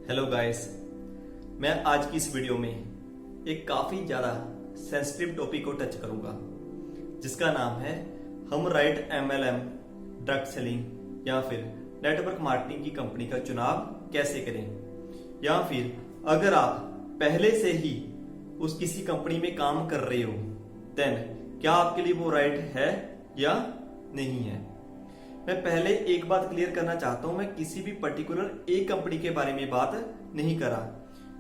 Hello guys, मैं आज की इस वीडियो में एक काफ़ी ज़्यादा सेंसिटिव टॉपिक को टच करूंगा जिसका नाम है हम राइट MLM ड्रग सेलिंग या फिर नेटवर्क मार्केटिंग की कंपनी का चुनाव कैसे करें, या फिर अगर आप पहले से ही उस किसी कंपनी में काम कर रहे हो देन क्या आपके लिए वो राइट है या नहीं है। मैं पहले एक बात क्लियर करना चाहता हूं, मैं किसी भी पर्टिकुलर एक कंपनी के बारे में बात नहीं करा।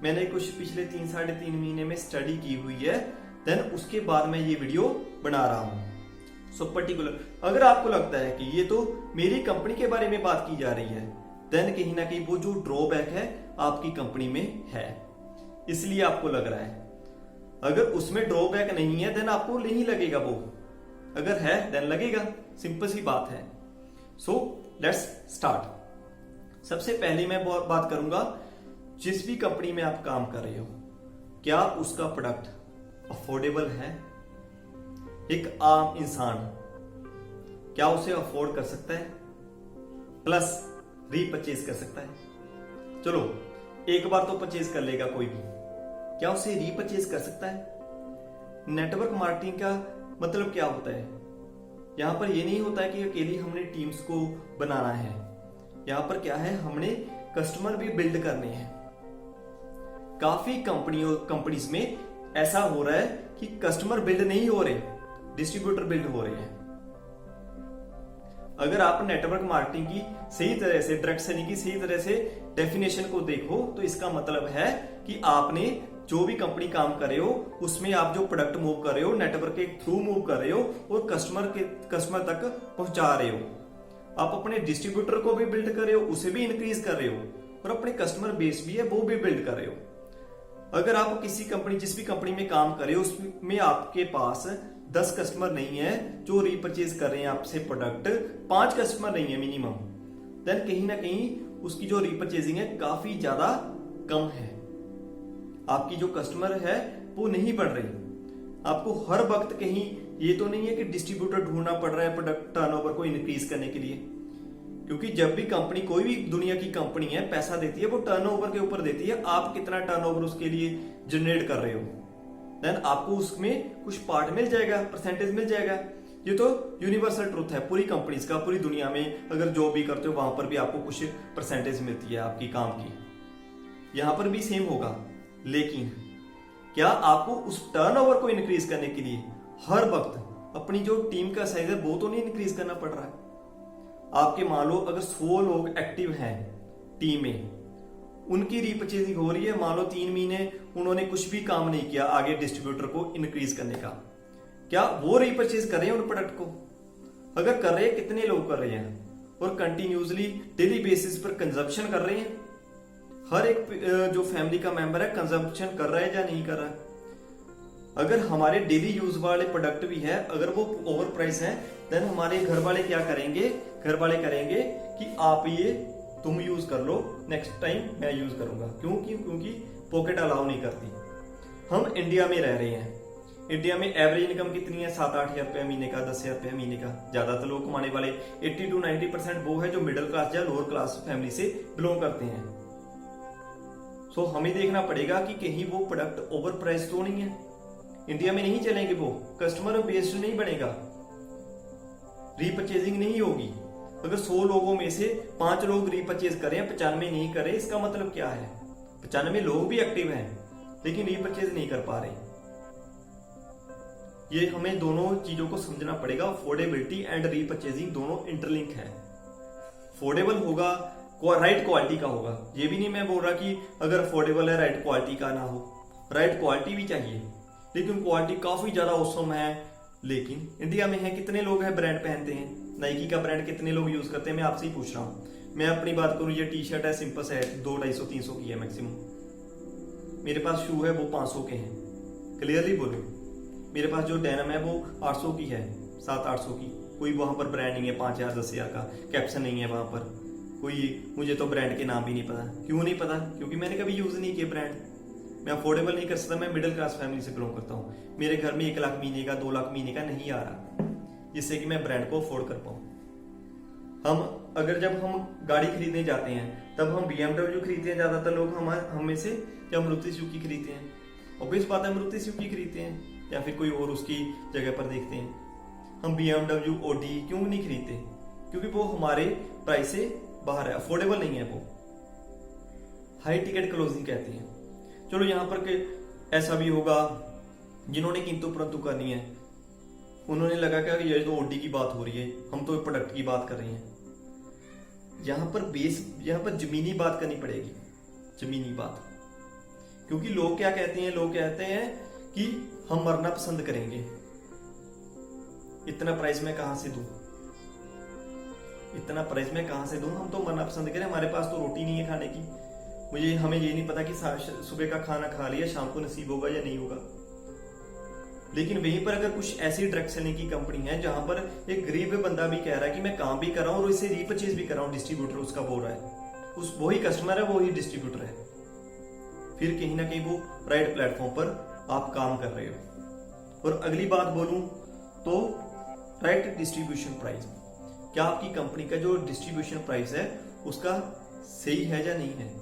मैंने कुछ पिछले 3-3.5 महीने में स्टडी की हुई है, देन उसके बाद मैं ये वीडियो बना रहा हूं। सो पर्टिकुलर अगर आपको लगता है कि ये तो मेरी कंपनी के बारे में बात की जा रही है, देन कहीं ना कहीं वो जो ड्रॉबैक है आपकी कंपनी में है, इसलिए आपको लग रहा है। अगर उसमें ड्रॉबैक नहीं है देन आपको नहीं लगेगा, वो अगर है देन लगेगा, सिंपल सी बात है। So let's start. सबसे पहले मैं बात करूंगा, जिस भी कंपनी में आप काम कर रहे हो क्या उसका प्रोडक्ट अफोर्डेबल है। एक आम इंसान क्या उसे अफोर्ड कर सकता है, प्लस रीपरचेज कर सकता है। चलो एक बार तो परचेज कर लेगा कोई भी, क्या उसे रीपरचेज कर सकता है। नेटवर्क मार्केटिंग का मतलब क्या होता है, यहां पर ये नहीं होता है कि अकेली हमने टीम्स को बनाना है। यहां पर क्या है, हमने कस्टमर भी बिल्ड करने हैं। काफी कंपनीज में ऐसा हो रहा है कि कस्टमर बिल्ड नहीं हो रहे, डिस्ट्रीब्यूटर बिल्ड हो रहे हैं। अगर आप नेटवर्क मार्केटिंग की सही तरह से, ड्रग सेलिंग की सही तरह से डेफिनेशन को देखो तो इसका मतलब है कि आपने जो भी कंपनी काम कर रहे हो उसमें आप जो प्रोडक्ट मूव कर रहे हो, नेटवर्क के थ्रू मूव कर रहे हो और कस्टमर तक पहुंचा रहे हो। आप अपने डिस्ट्रीब्यूटर को भी बिल्ड कर रहे हो, उसे भी इंक्रीज कर रहे हो, और अपने कस्टमर बेस भी है वो भी बिल्ड कर रहे हो। अगर आप जिस भी कंपनी में काम कर रहे हो उसमें आपके पास 10 कस्टमर नहीं है जो रीपरचेज कर रहे हैं आपसे प्रोडक्ट, 5 कस्टमर नहीं है मिनिमम, देन कहीं ना कहीं उसकी जो रीपरचेजिंग है काफी ज्यादा कम है। आपकी जो कस्टमर है वो नहीं बढ़ रही। आपको हर वक्त कहीं ये तो नहीं है कि डिस्ट्रीब्यूटर ढूंढना पड़ रहा है प्रोडक्ट टर्नओवर को इंक्रीज करने के लिए, क्योंकि जब भी कंपनी, कोई भी दुनिया की कंपनी है, पैसा देती है वो टर्नओवर के ऊपर देती है। आप कितना टर्नओवर उसके लिए जनरेट कर रहे हो, देन आपको उसमें कुछ पार्ट मिल जाएगा, परसेंटेज मिल जाएगा। ये तो यूनिवर्सल ट्रुथ है पूरी कंपनीज का। पूरी दुनिया में अगर जॉब भी करते हो वहां पर भी आपको कुछ परसेंटेज मिलती है आपकी काम की। यहां पर भी सेम होगा, लेकिन क्या आपको उस टर्नओवर को इंक्रीज करने के लिए हर वक्त अपनी जो टीम का साइज है वो तो नहीं इंक्रीज करना पड़ रहा है। आपके मान लो अगर 100 लोग एक्टिव हैं टीम में, उनकी रीपरचेजिंग हो रही है, मान लो 3 महीने उन्होंने कुछ भी काम नहीं किया आगे डिस्ट्रीब्यूटर को इंक्रीज करने का, क्या वो रीपरचेज कर रहे हैं उन प्रोडक्ट को? अगर कर रहे हैं, कितने लोग कर रहे हैं और कंटिन्यूसली डेली बेसिस पर कंजप्शन कर रहे हैं? हर एक जो फैमिली का मेंबर है कंजप्शन कर रहा है या नहीं कर रहा है? अगर हमारे डेली यूज वाले प्रोडक्ट भी है, अगर वो ओवर प्राइस है, देन हमारे घर वाले क्या करेंगे? घर वाले करेंगे कि आप ये तुम यूज कर लो, नेक्स्ट टाइम मैं यूज करूंगा। क्योंकि पॉकेट अलाउ नहीं करती। हम इंडिया में रह रहे हैं, इंडिया में एवरेज इनकम कितनी है? 7-8 हजार रुपया महीने का, 10 हजार रुपया महीने का। ज्यादातर लोग कमाने वाले 80 to 90% वो है जो मिडिल क्लास या लोअर क्लास फैमिली से बिलोंग करते हैं। सो हमें देखना पड़ेगा कि कहीं वो प्रोडक्ट ओवर प्राइस तो नहीं है। इंडिया में नहीं चलेंगे, वो कस्टमर बेस्ड नहीं बनेगा, रीपरचेजिंग नहीं होगी। अगर 100 लोगों में से 5 लोग रीपरचेज करें, 95 नहीं करे, इसका मतलब क्या है? 95 लोग भी एक्टिव हैं लेकिन रीपरचेज नहीं कर पा रहे। ये हमें दोनों चीजों को समझना पड़ेगा। अफोर्डेबिलिटी एंड रीपरचेजिंग दोनों इंटरलिंक है। अफोर्डेबल होगा, राइट क्वालिटी का होगा। ये भी नहीं मैं बोल रहा कि अगर अफोर्डेबल है राइट क्वालिटी का ना हो, राइट क्वालिटी भी चाहिए, लेकिन क्वालिटी काफी ज्यादा औसम है। लेकिन इंडिया में है, कितने लोग हैं ब्रांड पहनते हैं? नाइकी का ब्रांड कितने लोग यूज करते हैं? मैं आपसे ही पूछ रहा हूं। मैं अपनी बात करूं, ये टी शर्ट है, सिंपल से है, 200-250-300 की है मैक्सिमम। मेरे पास शू है वो 500 के हैं, क्लियरली बोलो। मेरे पास जो डेनिम है वो 800 की है, 700-800 की। कोई वहां पर ब्रांड नहीं है 5000-10 हजार का, कैप्शन नहीं है वहां पर कोई। मुझे तो ब्रांड के नाम भी नहीं पता। क्यों नहीं पता? क्योंकि मैंने कभी यूज नहीं किया ब्रांड। मैं अफोर्डेबल नहीं कर सकता, मैं मिडिल क्लास फैमिली से बिलोंग करता हूँ। मेरे घर में 1 लाख महीने का, 2 लाख महीने का नहीं आ रहा जिससे कि मैं ब्रांड को अफोर्ड कर पाऊं। हम अगर जब हम गाड़ी खरीदने जाते हैं तब हम BMW खरीदते हैं, ज्यादातर लोग हम में से, या मारुति सुजुकी खरीदते हैं। ऑब्वियस बात है मारुति सुजुकी खरीदते हैं, या फिर कोई और उसकी जगह पर देखते हैं। हम BMW Audi क्यों नहीं खरीदते? क्योंकि वो हमारे प्राइस से बाहर है, अफोर्डेबल नहीं है, वो हाई टिकट क्लोजिंग कहते हैं। चलो यहाँ पर के ऐसा भी होगा जिन्होंने किंतु परंतु करनी है, उन्होंने लगा कि ये तो ओडी की बात हो रही है, हम तो प्रोडक्ट की बात कर रहे हैं। यहाँ पर जमीनी बात करनी पड़ेगी, जमीनी बात। क्योंकि लोग क्या कहते हैं, लोग कहते हैं कि हम मरना पसंद करेंगे, इतना प्राइस मैं कहां से दूं, इतना प्राइस मैं कहां से दूं, हम तो मरना पसंद करें, हमारे पास तो रोटी नहीं है खाने की, हमें ये नहीं पता कि सुबह का खाना खा लिया शाम को नसीब होगा या नहीं होगा। लेकिन वहीं पर अगर कुछ ऐसी ड्रग सेलिंग की कंपनी है जहां पर एक गरीब बंदा भी कह रहा है कि मैं काम भी कर रहा हूं और इसे रीपरचेज भी कर रहा हूं, डिस्ट्रीब्यूटर उसका बोल रहा है, उस वही कस्टमर है, वही डिस्ट्रीब्यूटर है, फिर कहीं ना कहीं वो राइट प्लेटफॉर्म पर आप काम कर रहे हो। और अगली बात बोलूं तो राइट डिस्ट्रीब्यूशन प्राइस, क्या आपकी कंपनी का जो डिस्ट्रीब्यूशन प्राइस है उसका सही है या नहीं है?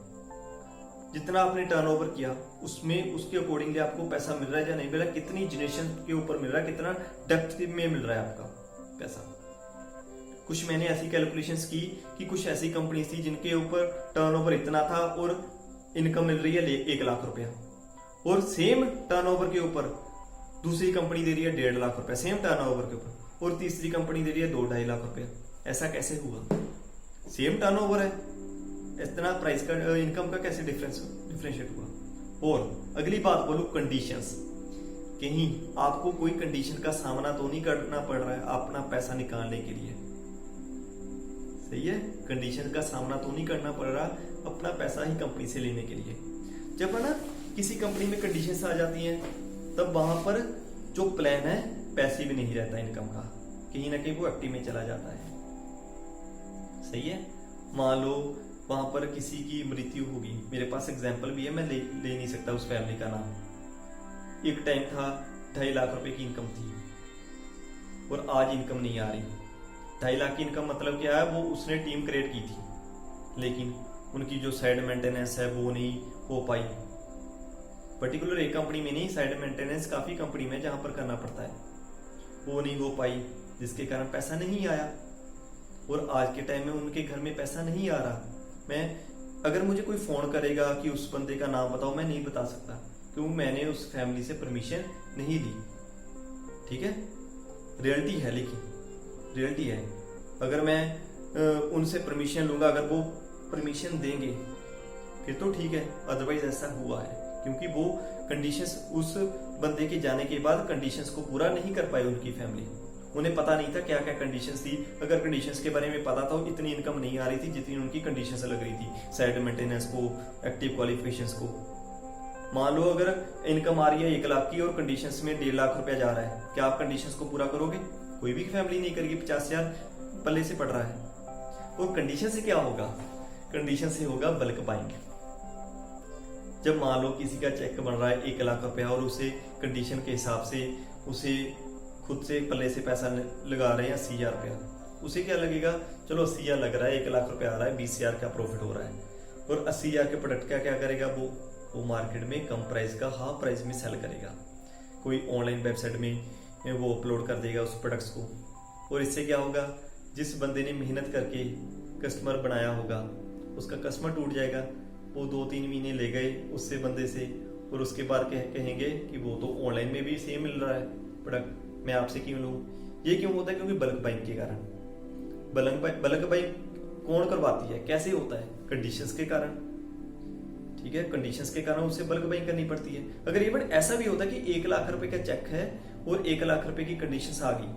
जितना आपने टर्नओवर किया उसमें उसके अकॉर्डिंगली आपको पैसा मिल रहा है या नहीं मिल रहा है, कितनी जनरेशन के ऊपर मिल रहा है, कितना डेप्थ में मिल रहा है आपका पैसा। कुछ मैंने ऐसी कैलकुलेशंस की कि कुछ ऐसी कंपनी थी जिनके ऊपर टर्नओवर इतना था और इनकम मिल रही है 1 लाख रुपया, और सेम टर्नओवर के ऊपर दूसरी कंपनी दे रही है 1.5 लाख रुपया सेम टर्नओवर के ऊपर, और तीसरी कंपनी दे रही है 2-2.5 लाख रुपया। ऐसा कैसे हुआ? सेम टर्नओवर है, इतना प्राइस का इनकम का कैसे डिफरेंशिएट हुआ? और अगली बात बोलूं कंडीशंस, कहीं आपको कोई कंडीशन का सामना तो नहीं करना पड़ रहा है अपना पैसा निकालने के लिए, सही है? कंडीशन का सामना तो नहीं करना पड़ रहा अपना पैसा ही कंपनी से लेने के लिए। जब है ना किसी कंपनी में कंडीशंस आ जाती हैं तब वहां पर जो प्लान है पैसे भी नहीं रहता इनकम का, कहीं ना कहीं वो एक्टिव में चला जाता है, सही है? मान लो वहां पर किसी की मृत्यु होगी, मेरे पास एग्जांपल भी है, मैं ले नहीं सकता उस फैमिली का नाम। एक टाइम था 2.5 लाख रुपए की इनकम थी और आज इनकम नहीं आ रही। 2.5 लाख की इनकम मतलब क्या है? वो उसने टीम क्रिएट की थी, लेकिन उनकी जो साइड मेंटेनेंस है वो नहीं हो पाई। पर्टिकुलर एक कंपनी में नहीं, साइड मेंटेनेंस काफी कंपनी में जहां पर करना पड़ता है, वो नहीं हो पाई, जिसके कारण पैसा नहीं आया। और आज के टाइम में उनके घर में पैसा नहीं आ रहा। मैं अगर मुझे कोई फोन करेगा कि उस बंदे का नाम बताओ, मैं नहीं बता सकता क्योंकि मैंने उस फैमिली से परमिशन नहीं ली, ठीक है? रियलिटी है, लेकिन रियलिटी है, अगर मैं उनसे परमिशन लूंगा, अगर वो परमिशन देंगे फिर तो ठीक है, अदरवाइज ऐसा हुआ है क्योंकि वो कंडीशंस उस बंदे के जाने के बाद कंडीशंस को पूरा नहीं कर पाई उनकी फैमिली। उन्हें पता नहीं था क्या क्या कंडीशंस थी, अगर कंडीशंस के बारे में पता था तो इतनी इनकम नहीं आ रही थी जितनी उनकी कंडीशंस लग रही थी, साइड मेंटेनेंस को, एक्टिव क्वालिफिकेशंस को। मान लो अगर इनकम आ रही है 1 लाख की और कंडीशंस में 1.5 लाख रुपया जा रहा है, क्या आप कंडीशंस को पूरा करोगे? कोई भी फैमिली नहीं करेगी, 50,000 पल्ले से पड़ रहा है। और कंडीशन से क्या होगा? कंडीशन से होगा बल्क बाइंग। जब मान लो किसी का चेक बन रहा है 1 लाख रुपया और उसे कंडीशन के हिसाब से उसे खुद से पल्ले से पैसा लगा रहे हैं 80,000 रुपया, उसे क्या लगेगा? चलो 80,000 लग रहा है, 1 लाख रुपया आ रहा है, 20,000 का प्रॉफिट हो रहा है, और 80,000 के प्रोडक्ट का क्या करेगा? वो मार्केट में कम प्राइस का हाफ प्राइस में सेल करेगा, कोई ऑनलाइन वेबसाइट में वो अपलोड कर देगा उस प्रोडक्ट्स को। और इससे क्या होगा? जिस बंदे ने मेहनत करके कस्टमर बनाया होगा उसका कस्टमर टूट जाएगा। वो 2-3 महीने ले गए उससे बंदे से, और उसके बाद कहेंगे कि वो तो ऑनलाइन में भी सेम मिल रहा है प्रोडक्ट, मैं आपसे क्यों लूं? ये क्यों होता है? क्योंकि बल्क बाइंग के कारण। बल्क बाइंग कौन करवाती है, कैसे होता है? कंडीशंस के कारण, ठीक है? कंडीशंस के कारण उसे बल्क बाइंग करनी पड़ती है। अगर इवन ऐसा भी होता है कि 1 लाख रुपए का चेक है और 1 लाख रुपए की कंडीशंस आ गई,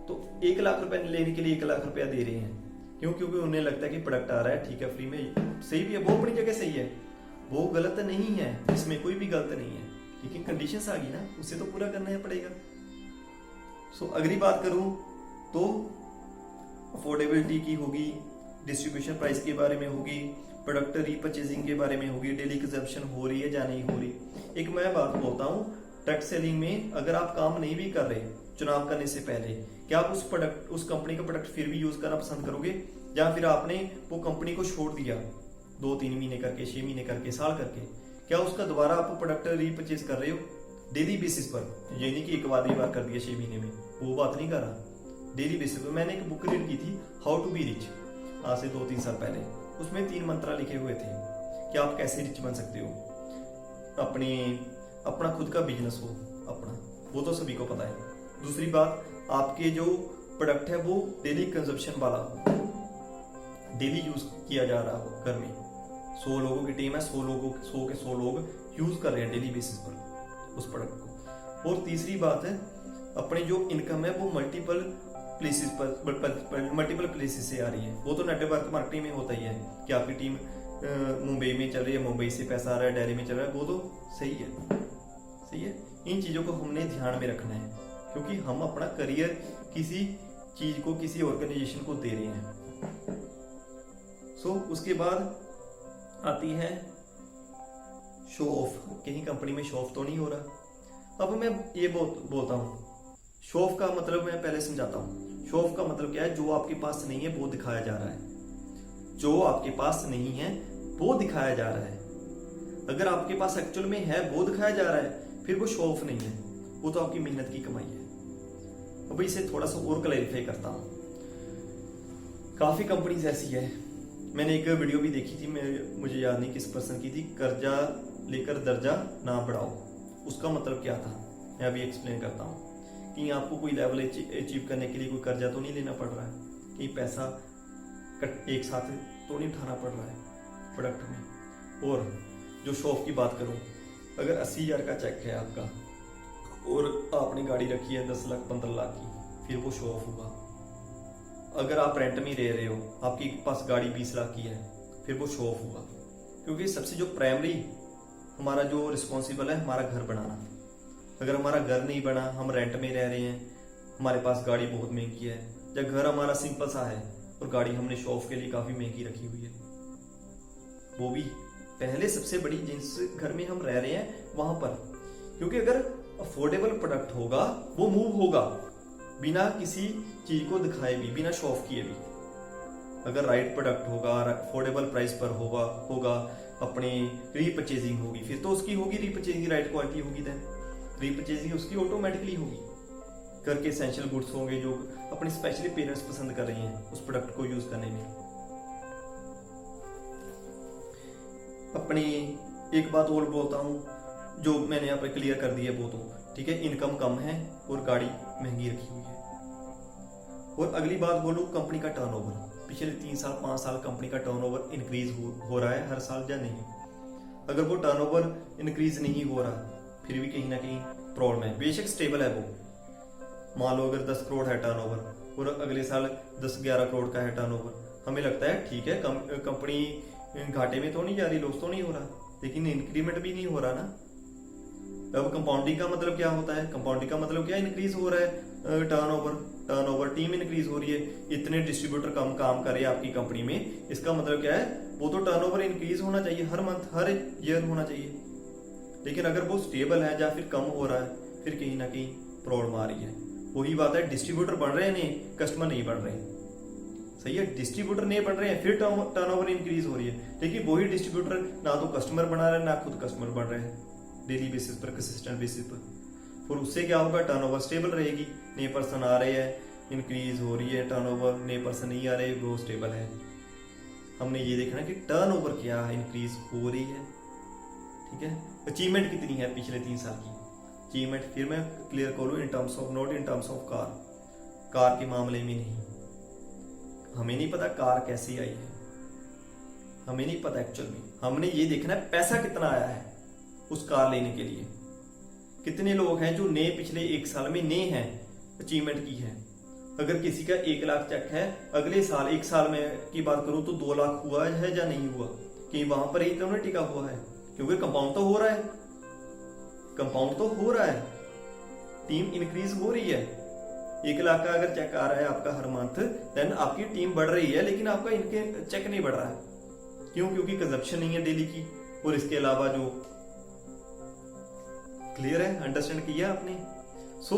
तो 1 लाख रुपए लेने के लिए 1 लाख रुपया दे रहे हैं, क्यों? क्योंकि उन्हें लगता है कि प्रोडक्ट आ रहा है, ठीक है, फ्री में, सही भी है, वो अपनी जगह सही है, वो गलत नहीं है, इसमें कोई भी गलत नहीं है, लेकिन कंडीशंस आ गई ना, उसे तो पूरा करना ही पड़ेगा। सो अगली बात करूं तो अफोर्डेबिलिटी की होगी, डिस्ट्रीब्यूशन प्राइस के बारे में होगी, प्रोडक्ट रीपरचेजिंग के बारे में होगी, डेली कंजप्शन हो रही है या नहीं हो रही। एक मैं बात बोलता हूं, ट्रक सेलिंग में अगर आप काम नहीं भी कर रहे चुनाव करने से पहले क्या आप उस कंपनी का प्रोडक्ट फिर भी यूज करना पसंद करोगे, या फिर आपने वो कंपनी को छोड़ दिया 2-3 महीने करके, 6 महीने करके, साल करके, क्या उसका दोबारा आप प्रोडक्ट रीपरचेज कर रहे हो डेली बेसिस पर? ये नहीं कि एक बार कर दिया 6 महीने में, वो बात नहीं कर रहा। डेली बेसिस पर मैंने एक बुक रीड की थी, हाउ टू बी रिच, आज से 2-3 साल पहले। उसमें 3 मंत्र लिखे हुए थे कि आप कैसे रिच बन सकते हो, अपना खुद का बिजनेस हो अपना, वो तो सभी को पता है। दूसरी बात, आपके जो प्रोडक्ट है वो डेली कंजप्शन वाला हो, डेली यूज किया जा रहा हो। घर में 100 लोगों की टीम है, 100 के 100 लोग यूज कर रहे हैं डेली बेसिस पर उस प्रोडक्ट को। और तीसरी बात है, अपनी जो इनकम है वो मल्टीपल प्लेसेस से आ रही है। वो तो नेटवर्क मार्केटिंग में होता ही है कि आपकी टीम मुंबई में चल रही है, मुंबई से पैसा आ रहा है, दिल्ली में चल रहा है, वो तो सही है। इन चीजों को हमने ध्यान में रखना है, क्योंकि हम अपना करियर किसी चीज को, किसी ऑर्गेनाइजेशन को दे रहे हैं। उसके बाद आती है शो ऑफ। कहीं कंपनी में शो ऑफ तो नहीं हो रहा। अब मैं ये बोलता हूँ, शो ऑफ का मतलब मैं पहले समझाता हूँ। शो ऑफ का मतलब क्या है? जो आपके पास नहीं है वो दिखाया जा रहा है। जो आपके पास नहीं है वो दिखाया जा रहा है। अगर आपके पास एक्चुअल में है वो दिखाया जा रहा है, फिर वो शो ऑफ नहीं है, वो तो आपकी मेहनत की कमाई है। अब इसे थोड़ा सा और क्लैरिफाई करता हूं। काफी कंपनीज ऐसी है, मैंने एक वीडियो भी देखी थी, मुझे याद नहीं किस पर्सन की थी, कर्जा लेकर दर्जा ना बढ़ाओ। उसका मतलब क्या था मैं अभी एक्सप्लेन करता हूँ कि आपको कोई लेवल अचीव करने के लिए कोई कर्जा तो नहीं लेना पड़ रहा है, कहीं पैसा एक साथ तो नहीं उठाना पड़ रहा है प्रोडक्ट में। और जो शॉप की बात करूं, अगर 80,000 का चेक है आपका और आपने गाड़ी रखी है 10 लाख 15 लाख की, फिर वो शो ऑफ हुआ। अगर आप रेंट में रह रहे हो, आपके पास गाड़ी 20 लाख की है, फिर वो शो ऑफ हुआ। क्योंकि सबसे जो प्राइमरी हमारा जो रिस्पॉन्सिबल है, हमारा घर बनाना। अगर हमारा घर नहीं बना, हम रेंट में रह रहे हैं, हमारे पास गाड़ी बहुत महंगी है, या घर हमारा सिंपल सा है और गाड़ी हमने शो ऑफ के लिए काफी महंगी रखी हुई है, वो भी पहले सबसे बड़ी जिस घर में हम रह रहे हैं वहां पर। क्योंकि अगर अफोर्डेबल प्रोडक्ट होगा वो मूव होगा बिना किसी चीज को दिखाए भी, बिना शो ऑफ किए भी। अगर राइट प्रोडक्ट होगा, अफोर्डेबल प्राइस पर होगा अपनी रीपरचेजिंग होगी, फिर तो उसकी होगी रीपरचेजिंग, राइट क्वालिटी होगी, देन रीपरचेजिंग उसकी ऑटोमेटिकली होगी। घर के एसेंशियल गुड्स होंगे जो अपने स्पेशली पेरेंट्स पसंद कर रहे हैं उस प्रोडक्ट को यूज करने में। अपनी एक बात और बोलता हूं जो मैंने यहाँ पे क्लियर कर दी है, वो तो ठीक है, इनकम कम है और गाड़ी महंगी रखी हुई है। और अगली बात बोलूं, कंपनी का टर्नओवर। पिछले 3 साल 5 साल कंपनी का टर्नओवर इंक्रीज हो रहा है हर साल या नहीं? अगर वो टर्नओवर इंक्रीज नहीं हो रहा, फिर भी कहीं ना कहीं प्रॉब्लम है। बेशक स्टेबल है वो, मान लो अगर 10 करोड़ है टर्नओवर और अगले साल 10-11 करोड़ का है टर्नओवर, हमें लगता है ठीक है, कंपनी घाटे में तो नहीं जा रही, लॉस तो नहीं हो रहा, लेकिन इंक्रीमेंट भी नहीं हो रहा ना। अब कंपाउंडिंग का मतलब क्या होता है? कंपाउंडिंग का मतलब क्या? इंक्रीज हो रहा है टर्नओवर, टीम इंक्रीज हो रही है, इतने डिस्ट्रीब्यूटर कम काम कर रहे हैं आपकी कंपनी में, इसका मतलब क्या है? वो तो टर्नओवर इंक्रीज होना चाहिए, हर मंथ हर ईयर होना चाहिए। लेकिन अगर वो स्टेबल है या फिर कम हो रहा है, फिर कहीं ना कहीं प्रॉब्लम आ रही है। वही बात है, डिस्ट्रीब्यूटर बढ़ रहे हैं नहीं, कस्टमर नहीं बढ़ रहे। सही है, डिस्ट्रीब्यूटर नहीं बढ़ रहे हैं, फिर टर्नओवर इंक्रीज हो रही है, लेकिन वही डिस्ट्रीब्यूटर ना तो कस्टमर बना रहे हैं, ना खुद कस्टमर बढ़ रहे हैं डेली बेसिस पर, कंसिस्टेंट बेसिस पर। और उससे क्या होगा? टर्नओवर स्टेबल रहेगी, नए पर्सन आ रहे हैं, इंक्रीज हो रही है टर्नओवर, नए पर्सन नहीं आ रहे, वो स्टेबल है। हमने ये देखना कि टर्नओवर क्या इंक्रीज हो रही है, ठीक है। अचीवमेंट कितनी है पिछले 3 साल की अचीवमेंट, फिर मैं क्लियर करूँ in terms of, not in terms of car के मामले में नहीं। हमें नहीं पता कार कैसी आई है, हमें नहीं पता एक्चुअल में। हमने ये देखना है पैसा कितना आया है उस कार लेने के लिए। कितने लोग हैं जो नए पिछले 1 साल में नए हैं, अचीवमेंट की है। अगर किसी का 1 लाख चेक है, अगले साल 1 साल में की बात करूं तो 2 लाख हुआ है या नहीं हुआ? कि वहां पर ही तो नहीं टिका हुआ है, क्योंकि कंपाउंड तो हो रहा है, कंपाउंड तो हो रहा है, टीम इंक्रीज हो रही है। 1 लाख का अगर चेक आ रहा है आपका हर मंथ, देन आपकी टीम बढ़ रही है, लेकिन आपका इनके चेक नहीं बढ़ रहा है। क्यों? क्योंकि कंजप्शन नहीं है डेली की। और इसके अलावा जो क्लियर है, अंडरस्टैंड किया आपने? सो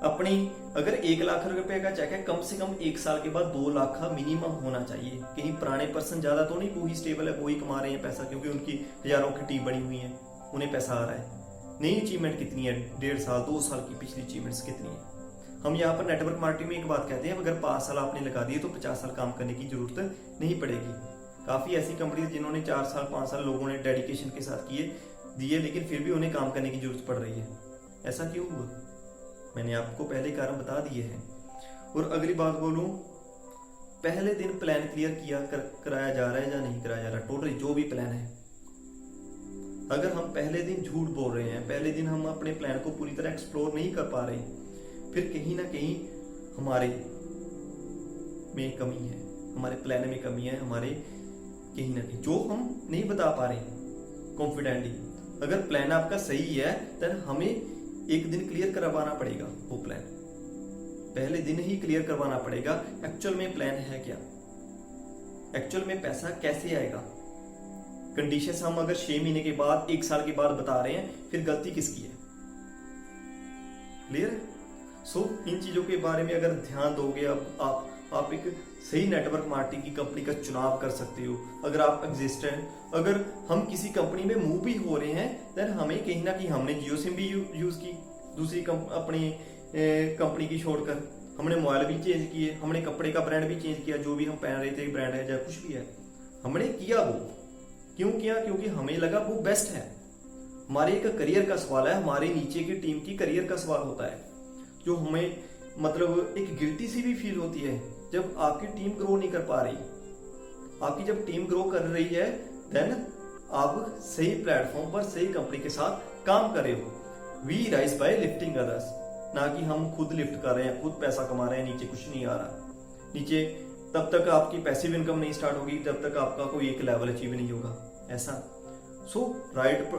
अपनी अगर 1 लाख रुपए का चेक है, कम से कम 1 साल के बाद 2 लाख का मिनिमम होना चाहिए। कहीं पुराने पर्सन ज्यादा तो नहीं, वो ही स्टेबल है, वो ही कमा रहे हैं पैसा, क्योंकि उनकी हजारों की टीम बनी हुई है, उन्हें पैसा आ रहा है। नई अचीवमेंट कितनी है, 1.5 साल 2 साल की पिछली अचीवमेंट्स कितनी है। हम यहाँ पर नेटवर्क मार्केटिंग में एक बात कहते हैं, अगर 5 साल आपने लगा दिए तो 50 साल काम करने की जरूरत नहीं पड़ेगी। काफी ऐसी कंपनी जिन्होंने 4 साल 5 साल लोगों ने डेडिकेशन के साथ दिए, लेकिन फिर भी उन्हें काम करने की जरूरत पड़ रही है। ऐसा क्यों हुआ? मैंने आपको पहले कारण बता दिए हैं। और अगली बात बोलूं, पहले दिन प्लान क्लियर कराया जा रहा है या नहीं कराया जा रहा, टोटली जो भी प्लान है। अगर हम पहले दिन झूठ बोल रहे हैं, पहले दिन हम अपने प्लान को पूरी तरह एक्सप्लोर नहीं कर पा रहे, फिर कहीं ना कहीं हमारे में कमी है, हमारे प्लान में कमी है, हमारे कहीं ना कहीं जो हम नहीं बता पा रहे कॉन्फिडेंटली। अगर प्लान आपका सही है तो हमें एक दिन क्लियर करवाना पड़ेगा, वो प्लान पहले दिन ही क्लियर करवाना पड़ेगा। एक्चुअल में प्लान है क्या, एक्चुअल में पैसा कैसे आएगा। कंडीशंस हम अगर 6 महीने के बाद 1 साल के बाद बता रहे हैं, फिर गलती किसकी है? क्लियर? सो इन चीजों के बारे में अगर ध्यान दोगे, अब आप एक सही नेटवर्क मार्केटिंग की कंपनी का चुनाव कर सकते हो। अगर आप एग्जिस्टेंट, अगर हम किसी कंपनी में मूव भी हो रहे हैं, देन हमें कहीं ना कहीं हमने जियो सिम भी यूज की, दूसरी अपनी कंपनी की छोड़कर हमने मोबाइल भी चेंज किए, हमने कपड़े का ब्रांड भी चेंज किया, जो भी हम पहन रहे थे ब्रांड है या कुछ भी है हमने किया। वो क्यों किया? क्योंकि हमें लगा वो बेस्ट है। हमारे एक करियर का सवाल है, हमारे नीचे की टीम की करियर का सवाल होता है, जो हमें मतलब एक गिल्टी सी भी फील होती है जब आपकी टीम ग्रो नहीं कर पा रही। आपकी जब टीम ग्रो कर रही है, देन आप सही प्लेटफॉर्म पर सही कंपनी के साथ काम कर रहे हो। We rise by lifting others, ना कि हम खुद लिफ्ट कर रहे हैं, खुद पैसा कमा रहे हैं, नीचे कुछ नहीं आ रहा। नीचे तब तक आपकी पैसिव इनकम नहीं स्टार्ट होगी, तब तक आपका कोई एक लेवल अचीव नहीं होगा। ऐसा सो राइट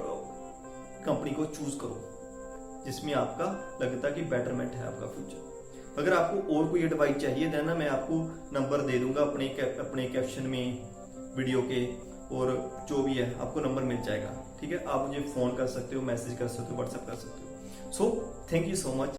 कंपनी को चूज करो जिसमें आपका लगता कि बेटरमेंट है आपका फ्यूचर। अगर आपको और कोई एडवाइस चाहिए देन ना, मैं आपको नंबर दे दूंगा अपने कैप्शन में वीडियो के, और जो भी है आपको नंबर मिल जाएगा। ठीक है, आप मुझे फोन कर सकते हो, मैसेज कर सकते हो, व्हाट्सएप कर सकते हो। So thank you so much.